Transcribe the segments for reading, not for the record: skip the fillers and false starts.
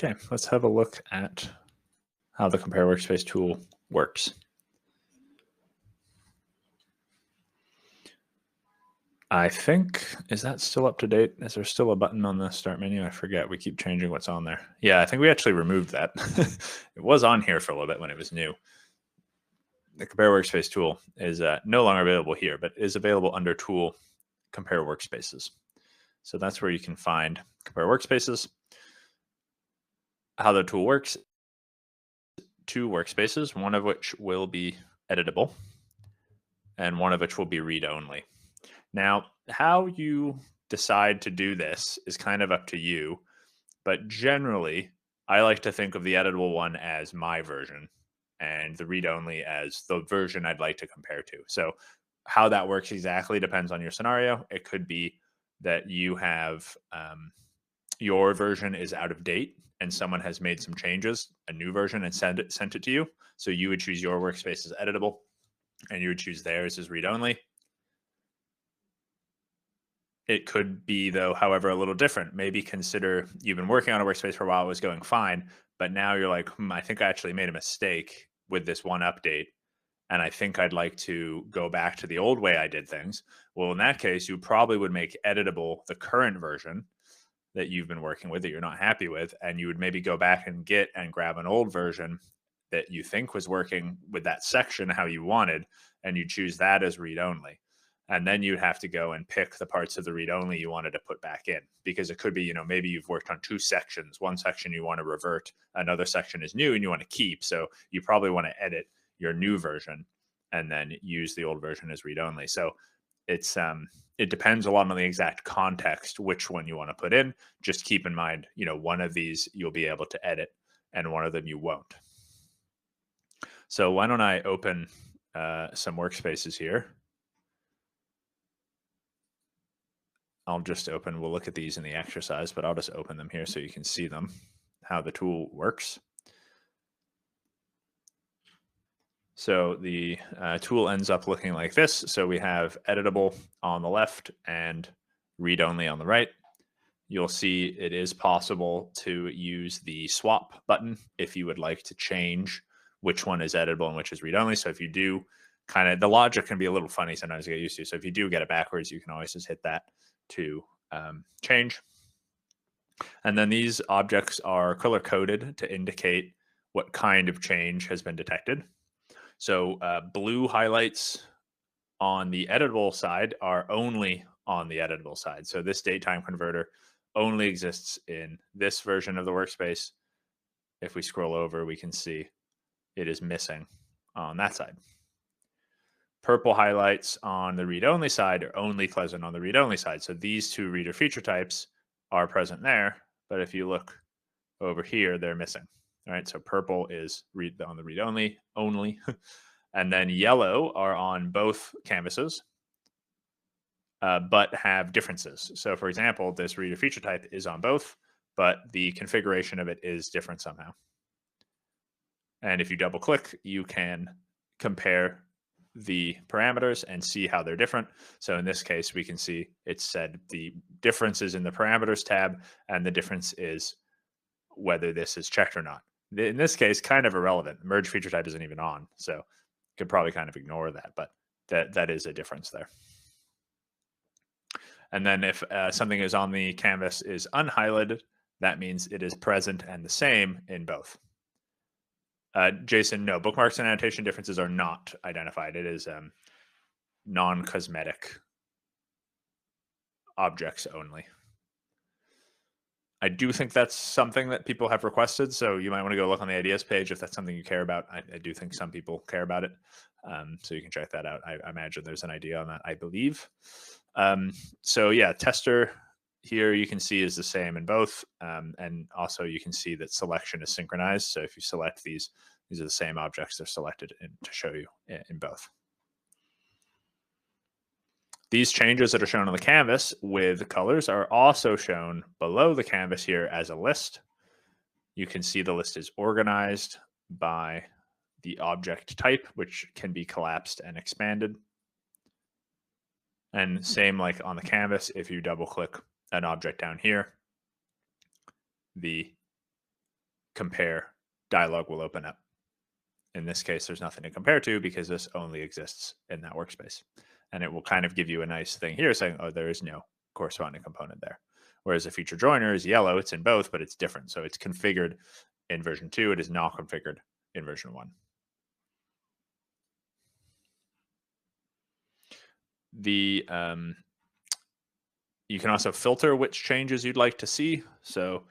Okay, let's have a look at how the Compare Workspace tool works. I think, is that still up to date? Is there still a button on the start menu? I forget. We keep changing what's on there. Yeah, I think we actually removed that. It was on here for a little bit when it was new. The Compare Workspace tool is no longer available here, but is available under Tool, Compare Workspaces. So that's where you can find Compare Workspaces. How the tool works: two workspaces, one of which will be editable and one of which will be read-only. Now, how you decide to do this is kind of up to you, but generally, I like to think of the editable one as my version and the read-only as the version I'd like to compare to. So how that works exactly depends on your scenario. It could be that you have your version is out of date and someone has made some changes, a new version, and sent it to you. So you would choose your workspace as editable and you would choose theirs as read-only. It could be, though, however, a little different. Maybe consider you've been working on a workspace for a while, it was going fine, but now you're like, I think I actually made a mistake with this one update, and I think I'd like to go back to the old way I did things. Well, in that case, you probably would make editable the current version that you've been working with that you're not happy with, and you would maybe go back and grab an old version that you think was working with that section how you wanted, and you choose that as read only. And then you'd have to go and pick the parts of the read only you wanted to put back in, because it could be, maybe you've worked on two sections. One section you want to revert, another section is new and you want to keep. So you probably want to edit your new version and then use the old version as read only. So it depends a lot on the exact context which one you want to put in. Just keep in mind, one of these you'll be able to edit and one of them you won't. So why don't I open some workspaces here. I'll just open, we'll look at these in the exercise, but I'll just open them here so you can see them, how the tool works. So the tool ends up looking like this. So we have editable on the left and read only on the right. You'll see it is possible to use the swap button if you would like to change which one is editable and which is read only. So if you do the logic can be a little funny sometimes to get used to. So if you do get it backwards, you can always just hit that to change. And then these objects are color coded to indicate what kind of change has been detected. So blue highlights on the editable side are only on the editable side. So this date time converter only exists in this version of the workspace. If we scroll over, we can see it is missing on that side. Purple highlights on the read-only side are only present on the read-only side. So these two reader feature types are present there, but if you look over here, they're missing. All right, so purple is on the read-only only, and then yellow are on both canvases, but have differences. So for example, this reader feature type is on both, but the configuration of it is different somehow. And if you double click, you can compare the parameters and see how they're different. So in this case, we can see it said the difference is in the parameters tab, and the difference is whether this is checked or not. In this case, kind of irrelevant. Merge feature type isn't even on, so you could probably kind of ignore that, but that is a difference there. And then if something is on the canvas is unhighlighted, that means it is present and the same in both. Jason, no, bookmarks and annotation differences are not identified. It is non-cosmetic objects only. I do think that's something that people have requested, so you might want to go look on the ideas page if that's something you care about. I do think some people care about it, so you can check that out. I imagine there's an idea on that, I believe. So yeah, tester here you can see is the same in both, and also you can see that selection is synchronized. So if you select these are the same objects they're selected to show you in both. These changes that are shown on the canvas with colors are also shown below the canvas here as a list. You can see the list is organized by the object type, which can be collapsed and expanded. And same like on the canvas, if you double click an object down here, the compare dialog will open up. In this case, there's nothing to compare to because this only exists in that workspace. And it will kind of give you a nice thing here saying, oh, there is no corresponding component there. Whereas a feature joiner is yellow, it's in both, but it's different. So it's configured in version 2. It is not configured in version 1. You can also filter which changes you'd like to see. So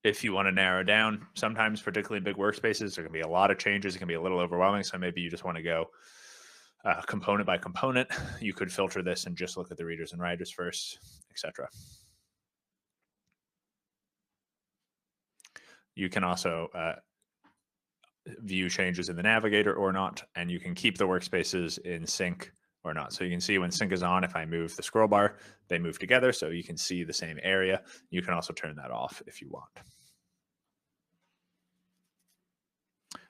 if you want to narrow down, sometimes particularly big workspaces, there can be a lot of changes. It can be a little overwhelming. So maybe you just want to go component by component. You could filter this and just look at the readers and writers first, etc. You can also view changes in the navigator or not, and you can keep the workspaces in sync or not. So you can see when sync is on, if I move the scroll bar, they move together, so you can see the same area. You can also turn that off if you want.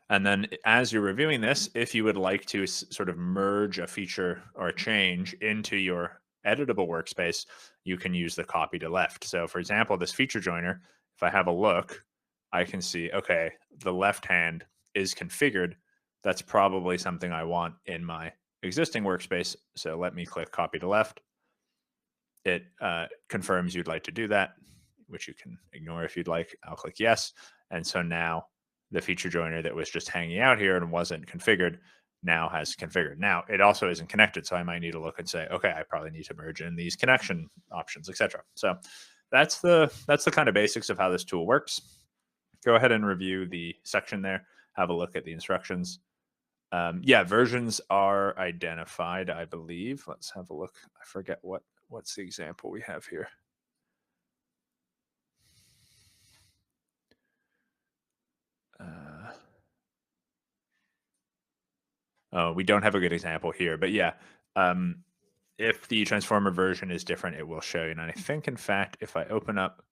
And then as you're reviewing this, if you would like to sort of merge a feature or a change into your editable workspace, you can use the copy to left. So for example, this feature joiner, if I have a look, I can see, okay, the left hand is configured. That's probably something I want in my existing workspace. So let me click copy to left. It confirms you'd like to do that, which you can ignore if you'd like. I'll click yes. And so now the feature joiner that was just hanging out here and wasn't configured now has configured. Now it also isn't connected, so I might need to look and say, okay, I probably need to merge in these connection options, etc. So that's the kind of basics of how this tool works. Go ahead and review the section there. Have a look at the instructions. Yeah, versions are identified, I believe. Let's have a look. I forget what's the example we have here. Oh, we don't have a good example here, but yeah, if the transformer version is different, it will show you. And I think, in fact, if I open up,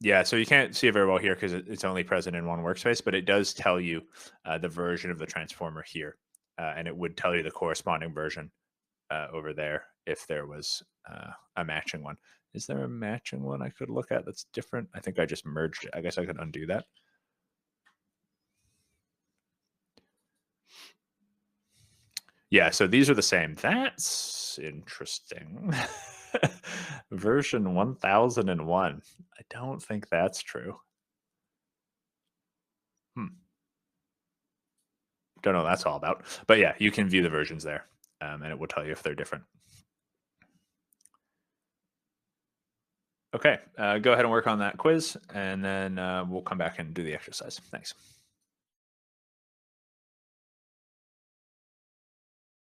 yeah, so you can't see it very well here because it's only present in one workspace, but it does tell you the version of the transformer here, and it would tell you the corresponding version over there if there was a matching one. Is there a matching one I could look at that's different? I think I just merged it. I guess I could undo that. Yeah, so these are the same. That's interesting. Version 1001. I don't think that's true. Don't know what that's all about. But yeah, you can view the versions there, and it will tell you if they're different. Okay, go ahead and work on that quiz, and then we'll come back and do the exercise. Thanks.